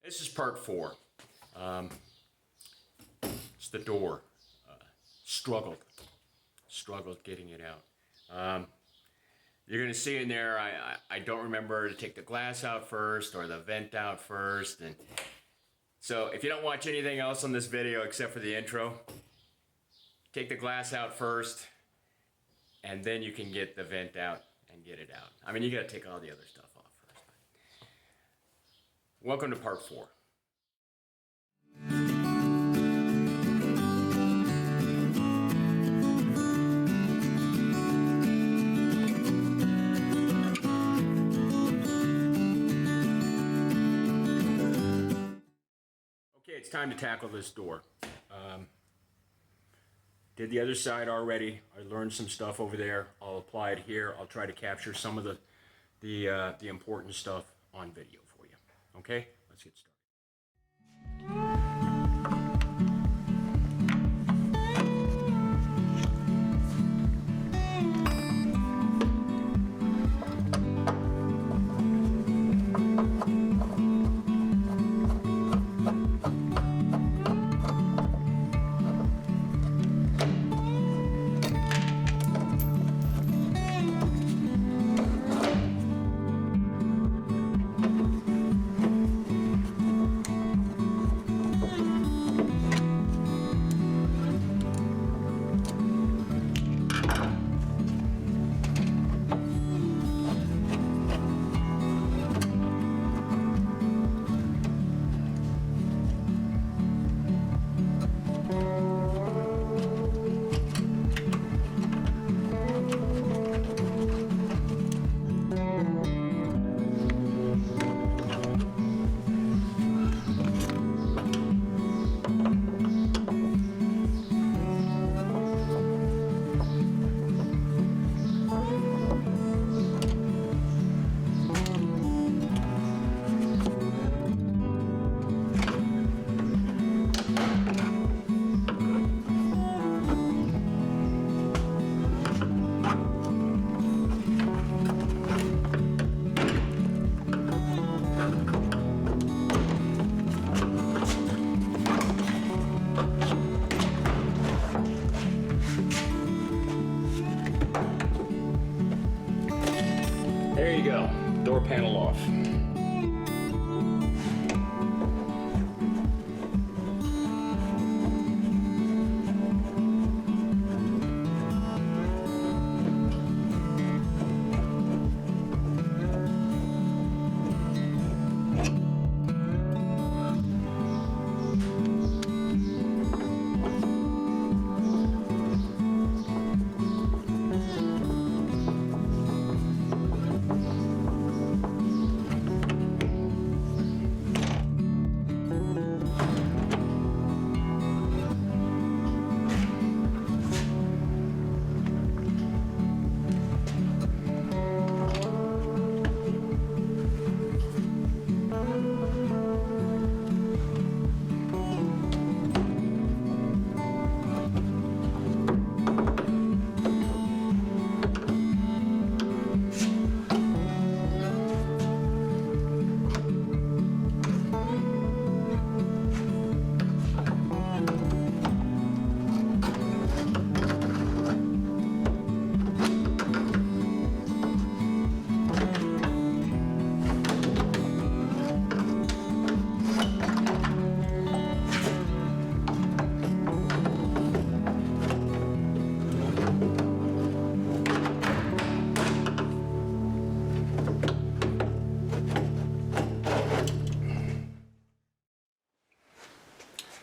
This is part 4. It's the door. Struggled getting it out. You're gonna see in there, I don't remember to take the glass out first or the vent out first. And so if you don't watch anything else on this video except for the intro, take the glass out first and then you can get the vent out and get it out. I mean, you gotta take all the other stuff off first. Welcome to part 4. Okay, it's time to tackle this door. Did the other side already. I learned some stuff over there. I'll apply it here. I'll try to capture some of the important stuff on video for you. Okay, let's get started. There you go, door panel off.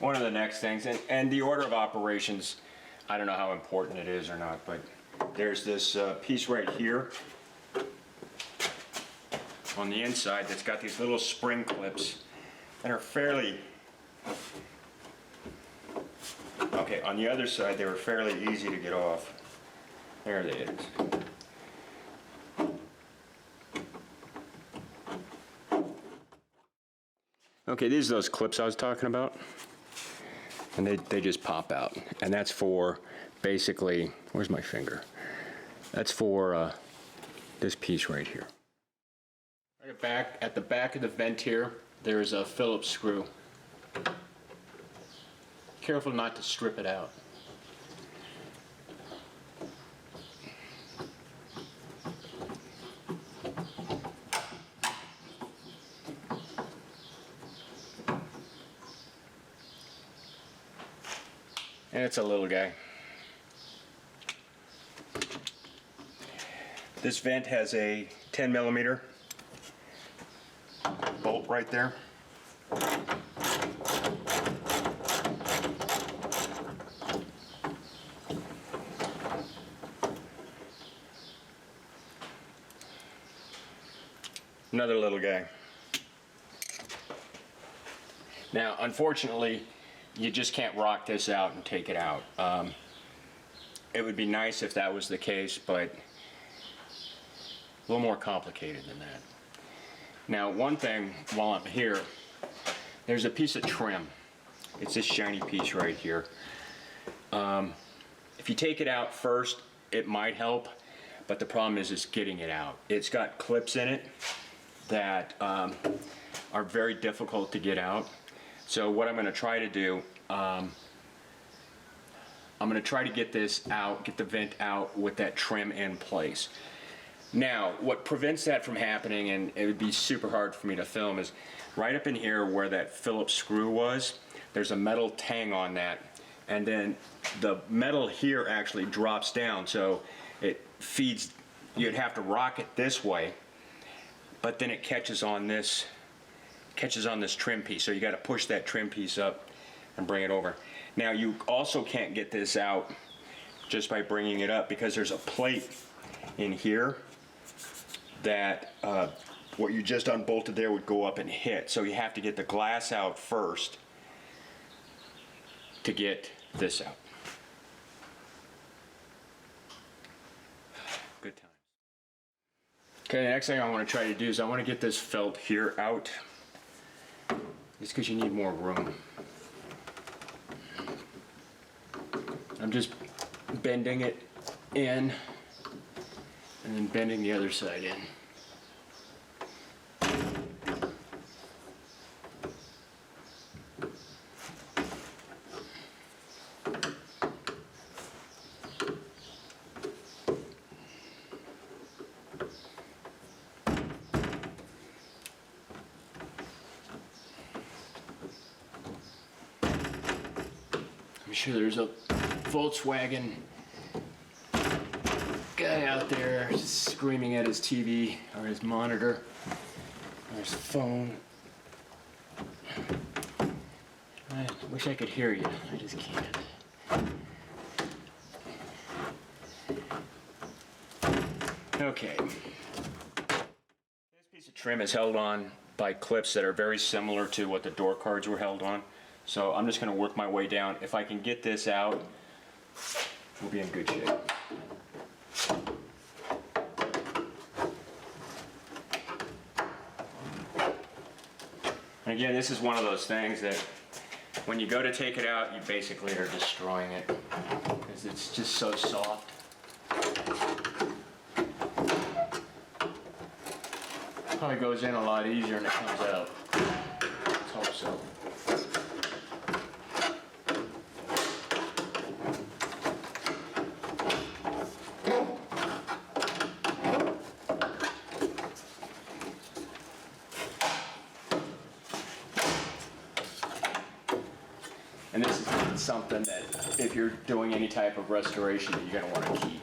One of the next things, and the order of operations, I don't know how important it is or not, but there's this piece right here on the inside that's got these little spring clips that are fairly, okay, on the other side they were fairly easy to get off. There it is. Okay, these are those clips I was talking about. And they just pop out. And that's for basically, where's my finger? That's for this piece right here. Right at the back of the vent here, there's a Phillips screw. Careful not to strip it out. And it's a little guy. This vent has a 10 millimeter bolt right there. Another little guy. Now, unfortunately, you just can't rock this out and take it out. It would be nice if that was the case, but a little more complicated than that. Now, one thing while I'm here, there's a piece of trim. It's this shiny piece right here. If you take it out first, it might help, but the problem is getting it out. It's got clips in it that are very difficult to get out. So what I'm going to try to do, I'm going to try to get this out, get the vent out with that trim in place. Now, what prevents that from happening, and it would be super hard for me to film, is right up in here where that Phillips screw was, there's a metal tang on that, and then the metal here actually drops down, so it feeds, you'd have to rock it this way, but then it catches on this trim piece, so you got to push that trim piece up and bring it over. Now, you also can't get this out just by bringing it up, because there's a plate in here that what you just unbolted there would go up and hit. So you have to get the glass out first to get this out. Good times. Okay, the next thing I want to try to do is I want to get this felt here out. Just because you need more room. I'm just bending it in and then bending the other side in. I'm sure there's a Volkswagen guy out there screaming at his TV or his monitor or his phone. I wish I could hear you. I just can't. Okay. This piece of trim is held on by clips that are very similar to what the door cards were held on. So I'm just going to work my way down. If I can get this out, we'll be in good shape. And again, this is one of those things that when you go to take it out, you basically are destroying it because it's just so soft. Probably goes in a lot easier than it comes out. Let's hope so. And this is something that if you're doing any type of restoration that you're going to want to keep.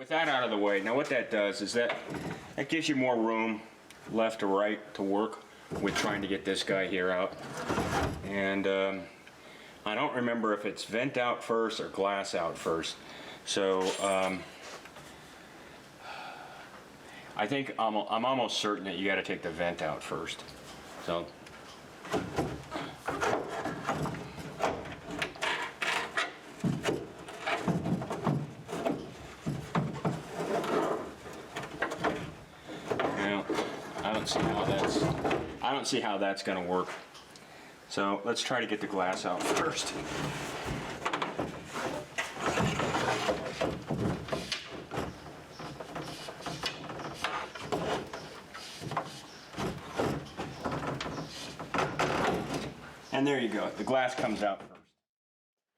with that out of the way, now what that does is that gives you more room left to right to work with trying to get this guy here out. And I don't remember if it's vent out first or glass out first. So I think I'm almost certain that you got to take the vent out first. So I don't see how that's going to work. So let's try to get the glass out first. And there you go. The glass comes out first.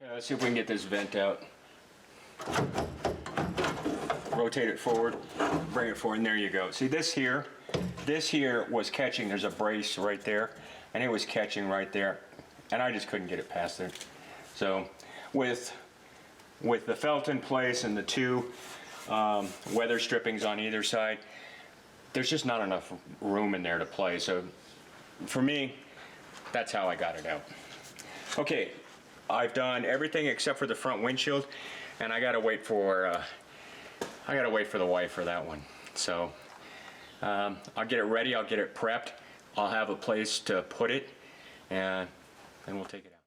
Okay, let's see if we can get this vent out. Rotate it forward, bring it forward, and there you go. See this here was catching, there's a brace right there, and it was catching right there, and I just couldn't get it past there. So with the felt in place and the two weather strippings on either side, there's just not enough room in there to play. So for me, that's how I got it out. Okay, I've done everything except for the front windshield, and I gotta wait for the wife for that one. So I'll get it ready, I'll get it prepped, I'll have a place to put it, and then we'll take it out.